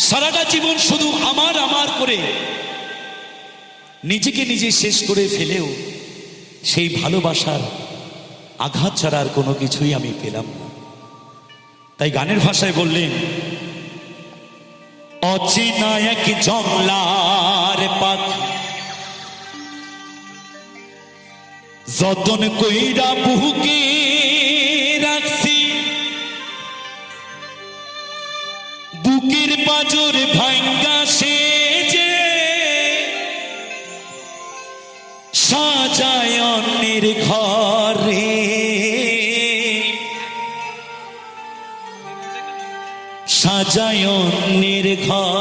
সারাটা জীবন শুধু আমার আমার করে নিজেকে নিজে শেষ করে ফেলেও সেই ভালোবাসার আঘাত ছাড়া আর কোনো কিছুই আমি পেলাম না। তাই গানের ভাষায় বললেন, অচেনা এক জংলার পাখি যতন কইরা বুকে রাখছি, বুকের পাজর ভাঙ্গা সে যে সাজায় অন্যের ঘরে, সাজায় অন্যের ঘর।